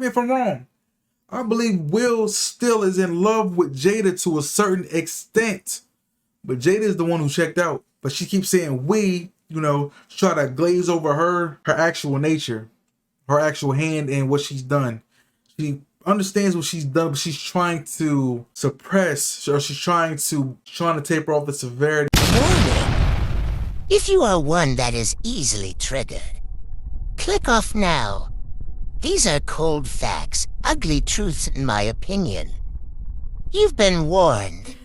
me if I'm wrong. I believe Will still is in love with Jada to a certain extent. But Jada is the one who checked out. But she keeps saying we, you know, try to glaze over her actual nature, her actual hand in what she's done. She understands what she's done, but she's trying to suppress, or she's trying to taper off the severity. Warning. If you are one that is easily triggered, click off now. These are cold facts, ugly truths in my opinion. You've been warned.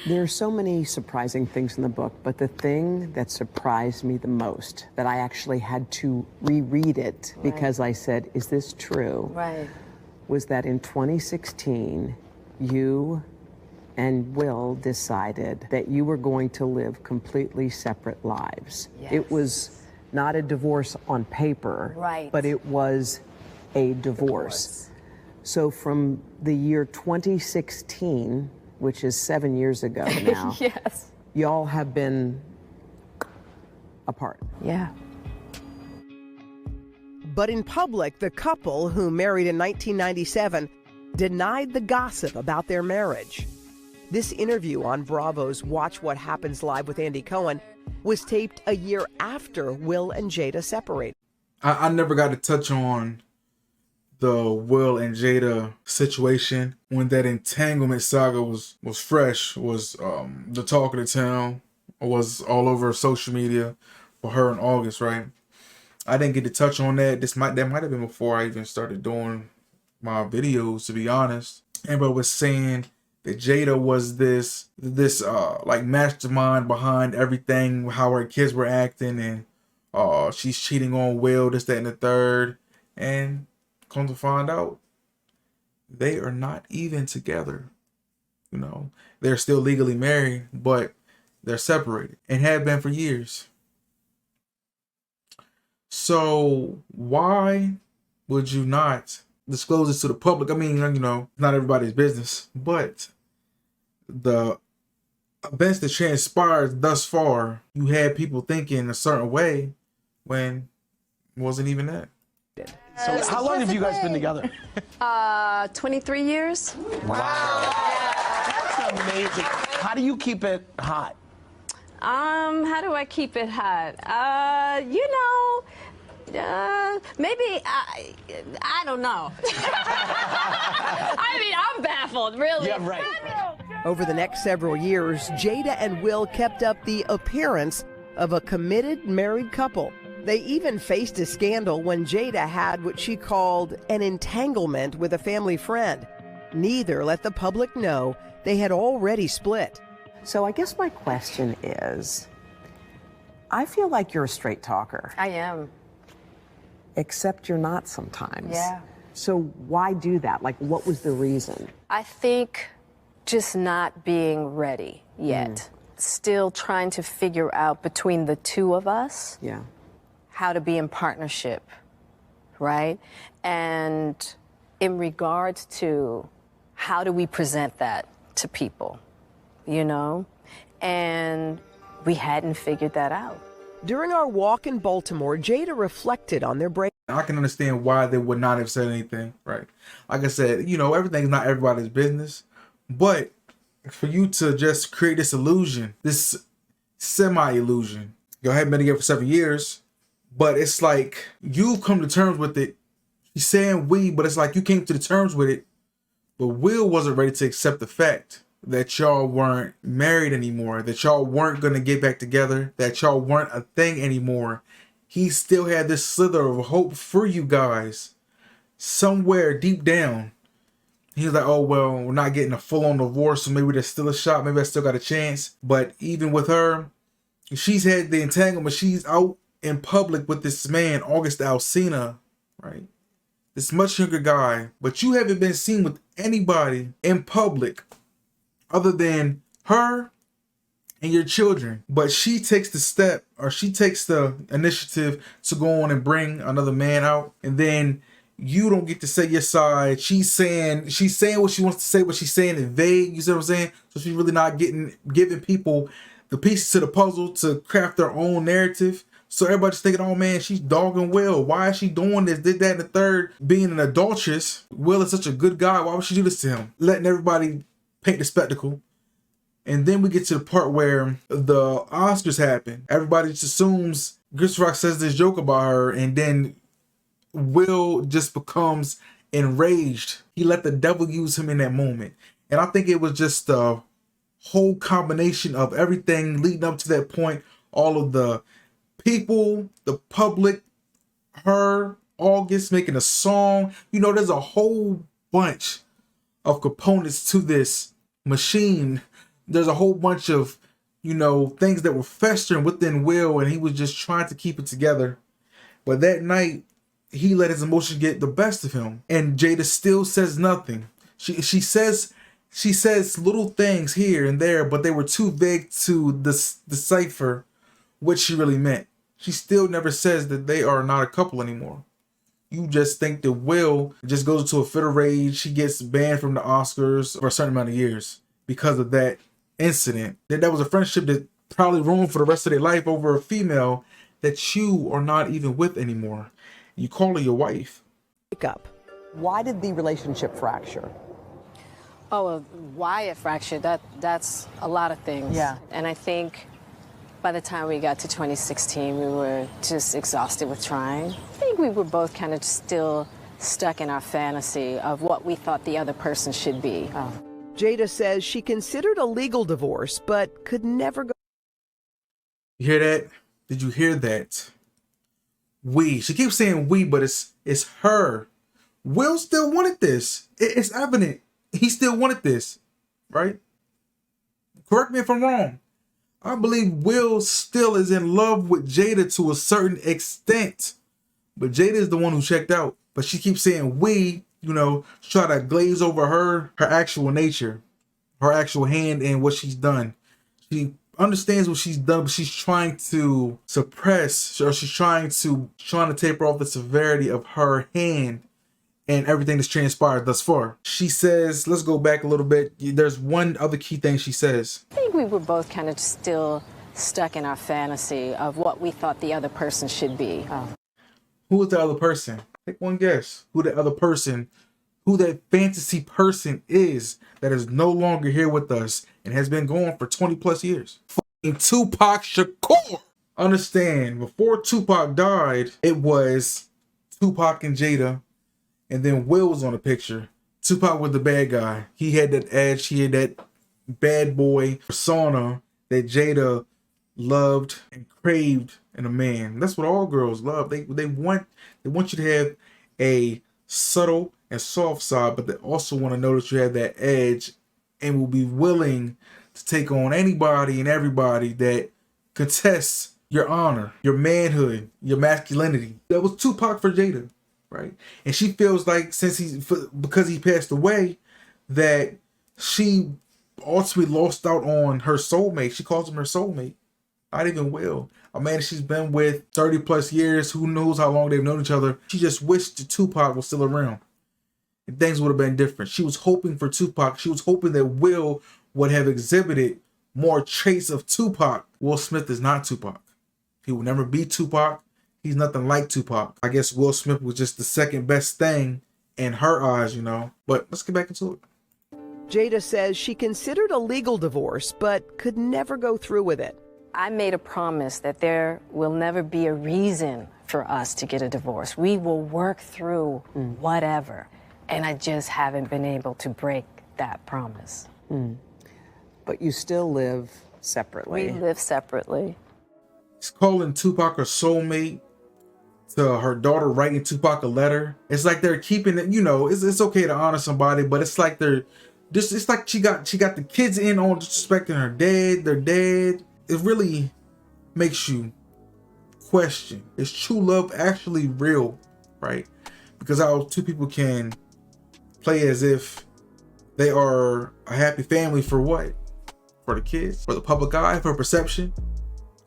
There are so many surprising things in the book, but the thing that surprised me the most, that I actually had to reread it because I said, is this true? Right. Was that in 2016, you and Will decided that you were going to live completely separate lives. Yes. It was not a divorce on paper, right, but it was a divorce. So from the year 2016, which is 7 years ago now, yes, y'all have been apart. Yeah. But in public, the couple, who married in 1997, denied the gossip about their marriage. This interview on Bravo's Watch What Happens Live with Andy Cohen was taped a year after Will and Jada separated. I never got to touch on the Will and Jada situation when that entanglement saga was fresh, was the talk of the town, was all over social media for her in August, right? I didn't get to touch on that. That might have been before I even started doing my videos, to be honest. Amber was saying that Jada was this like mastermind behind everything, how her kids were acting, and she's cheating on Will, this, that, and the third. And come to find out, they are not even together. You know, they're still legally married, but they're separated and have been for years. So why would you not disclose this to the public? I mean, you know, not everybody's business, but the events that transpired thus far, you had people thinking a certain way when it wasn't even that. So how long have you guys been together? 23 years. Wow. That's amazing. How do you keep it hot? How do I keep it hot? You know, maybe I don't know. I mean, I'm baffled, really. Yeah, right. Over the next several years, Jada and Will kept up the appearance of a committed married couple. They even faced a scandal when Jada had what she called an entanglement with a family friend. Neither let the public know they had already split. So I guess my question is, I feel like you're a straight talker. I am. Except you're not sometimes. Yeah. So why do that? Like, what was the reason? I think just not being ready yet. Still trying to figure out between the two of us. Yeah. How to be in partnership, right? And in regards to how do we present that to people, you know? And we hadn't figured that out. During our walk in Baltimore, Jada reflected on their break. I can understand why they would not have said anything, right? Like I said, you know, everything's not everybody's business, but for you to just create this illusion, this semi-illusion, y'all haven't been together for 7 years, but it's like you've come to terms with it. He's saying we, but it's like you came to the terms with it, but Will wasn't ready to accept the fact that y'all weren't married anymore, that y'all weren't going to get back together, that y'all weren't a thing anymore. He still had this slither of hope for you guys somewhere deep down. He was like, oh, well, we're not getting a full-on divorce, so maybe there's still a shot. Maybe I still got a chance. But even with her, she's had the entanglement. She's out in public with this man, August Alsina, right? This much younger guy. But you haven't been seen with anybody in public other than her and your children. But she takes the step, or she takes the initiative to go on and bring another man out. And then you don't get to say your side. She's saying what she wants to say, but she's saying it vague. You see what I'm saying? So she's really not giving people the pieces to the puzzle to craft their own narrative. So everybody's thinking, oh man, she's dogging Will. Why is she doing this? Did that and the third. Being an adulteress, Will is such a good guy. Why would she do this to him? Letting everybody paint the spectacle. And then we get to the part where the Oscars happen. Everybody just assumes Chris Rock says this joke about her, and then Will just becomes enraged. He let the devil use him in that moment. And I think it was just the whole combination of everything leading up to that point. All of the people, the public, her, August making a song. You know, there's a whole bunch of components to this machine. There's a whole bunch of, you know, things that were festering within Will, and he was just trying to keep it together. But that night, he let his emotions get the best of him. And Jada still says nothing. She says little things here and there, but they were too vague to decipher what she really meant. She still never says that they are not a couple anymore. You just think that Will just goes into a fit of rage. She gets banned from the Oscars for a certain amount of years because of that incident. That was a friendship that probably ruined for the rest of their life over a female that you are not even with anymore. You call her your wife. Why did the relationship fracture? Oh, well, why it fractured, that's a lot of things. Yeah. And I think by the time we got to 2016, we were just exhausted with trying. I think we were both kind of still stuck in our fantasy of what we thought the other person should be. Jada says she considered a legal divorce, but could never go. You hear that? Did you hear that? We. She keeps saying we, but it's her. Will still wanted this. It's evident. He still wanted this, right? Correct me if I'm wrong. I believe Will still is in love with Jada to a certain extent. But Jada is the one who checked out. But she keeps saying we, you know, try to glaze over her actual nature, her actual hand and what she's done. She understands what she's done, but she's trying to suppress, or she's trying to taper off the severity of her hand and everything that's transpired thus far. She says, let's go back a little bit. There's one other key thing she says. I think we were both kind of still stuck in our fantasy of what we thought the other person should be. Who is the other person? Take one guess. Who the other person, who that fantasy person is that is no longer here with us and has been gone for 20 plus years. Fucking Tupac Shakur. Understand, before Tupac died, it was Tupac and Jada, and then Will was on the picture. Tupac was the bad guy. He had that edge, he had that bad boy persona that Jada loved and craved in a man. That's what all girls love. They want you to have a subtle and soft side, but they also want to know that you have that edge and will be willing to take on anybody and everybody that contests your honor, your manhood, your masculinity. That was Tupac for Jada, right? And she feels like because he passed away, that she ultimately lost out on her soulmate. She calls him her soulmate. Not even Will. A man she's been with 30 plus years. Who knows how long they've known each other. She just wished that Tupac was still around. And things would have been different. She was hoping for Tupac. She was hoping that Will would have exhibited more traits of Tupac. Will Smith is not Tupac. He will never be Tupac. He's nothing like Tupac. I guess Will Smith was just the second best thing in her eyes, you know. But let's get back into it. Jada says she considered a legal divorce, but could never go through with it. I made a promise that there will never be a reason for us to get a divorce. We will work through whatever. And I just haven't been able to break that promise. But you still live separately. We live separately. He's calling Tupac her soulmate, to her daughter writing Tupac a letter. It's like they're keeping it, you know, it's okay to honor somebody, but it's like it's like she got the kids in on disrespecting her dad, their dad. It really makes you question, is true love actually real, right? Because how two people can play as if they are a happy family for what? For the kids? For the public eye? For perception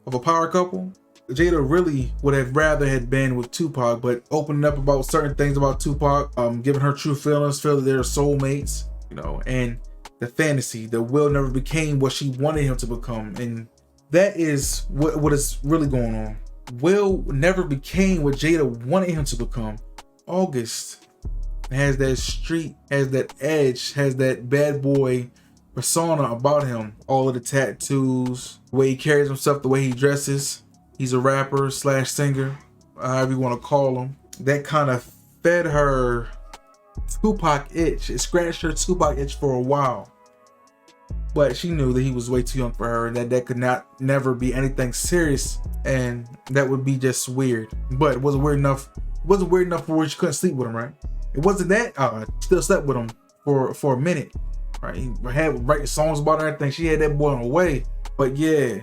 of a power couple? Jada really would have rather had been with Tupac, but opening up about certain things about Tupac, giving her true feelings, feel that they're soulmates, you know, and the fantasy that Will never became what she wanted him to become. And that is what is really going on. Will never became what Jada wanted him to become. August has that street, has that edge, has that bad boy persona about him. All of the tattoos, the way he carries himself, the way he dresses. He's a rapper slash singer, however you want to call him. That kind of fed her Tupac itch. It scratched her Tupac itch for a while. But she knew that he was way too young for her, and that could never be anything serious, and that would be just weird. But it wasn't weird enough. It wasn't weird enough for where she couldn't sleep with him, right? It wasn't that. Still slept with him for a minute, right? He had writing songs about her and everything. She had that boy on the way. But yeah,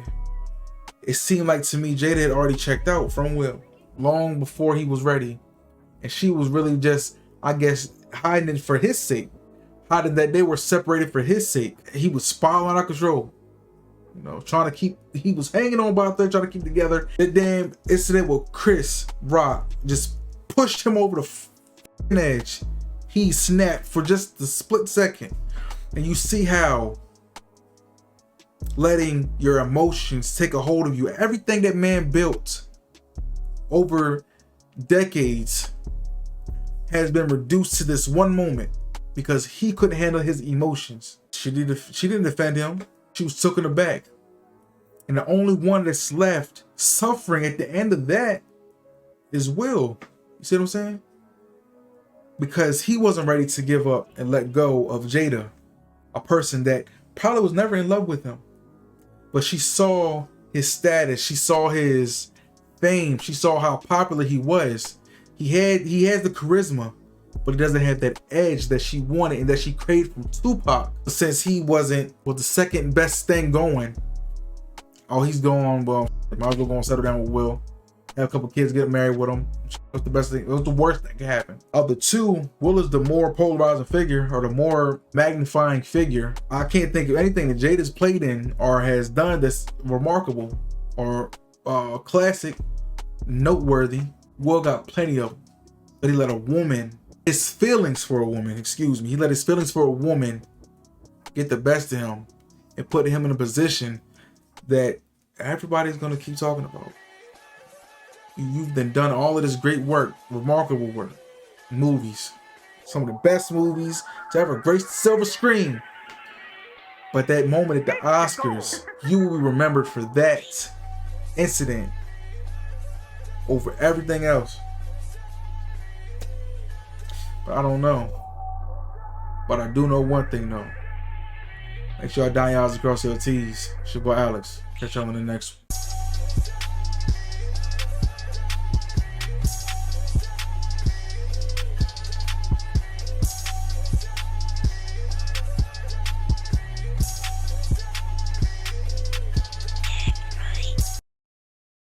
it seemed like to me Jada had already checked out from Will long before he was ready, and she was really just, I guess, hiding it for his sake. Hiding that they were separated for his sake. He was spiraling out of control. You know, he was hanging on by a thread, trying to keep together. That damn incident with Chris Rock just pushed him over the edge. He snapped for just a split second. And you see how letting your emotions take a hold of you, everything that man built over decades has been reduced to this one moment because he couldn't handle his emotions. She didn't defend him. She was taken aback. And the only one that's left suffering at the end of that is Will. You see what I'm saying? Because he wasn't ready to give up and let go of Jada, a person that probably was never in love with him. But she saw his status. She saw his fame. She saw how popular he was. He has the charisma, but he doesn't have that edge that she wanted and that she craved from Tupac. Since he was the second best thing going, he's going, well, might as well go and settle down with Will. Have a couple kids, get married with him. What's the best thing? What's the worst thing that can happen? Of the two, Will is the more polarizing figure, or the more magnifying figure. I can't think of anything that Jada's played in or has done that's remarkable or classic, noteworthy. Will got plenty of them. But he let a woman, his feelings for a woman, he let his feelings for a woman get the best of him and put him in a position that everybody's gonna keep talking about. You've then done all of this great work, remarkable work, movies, some of the best movies to ever grace the silver screen. But that moment at the Oscars, you will be remembered for that incident over everything else. But I don't know. But I do know one thing though. Make sure I dine y'all across your T's. It's your boy Alex. Catch y'all in the next one.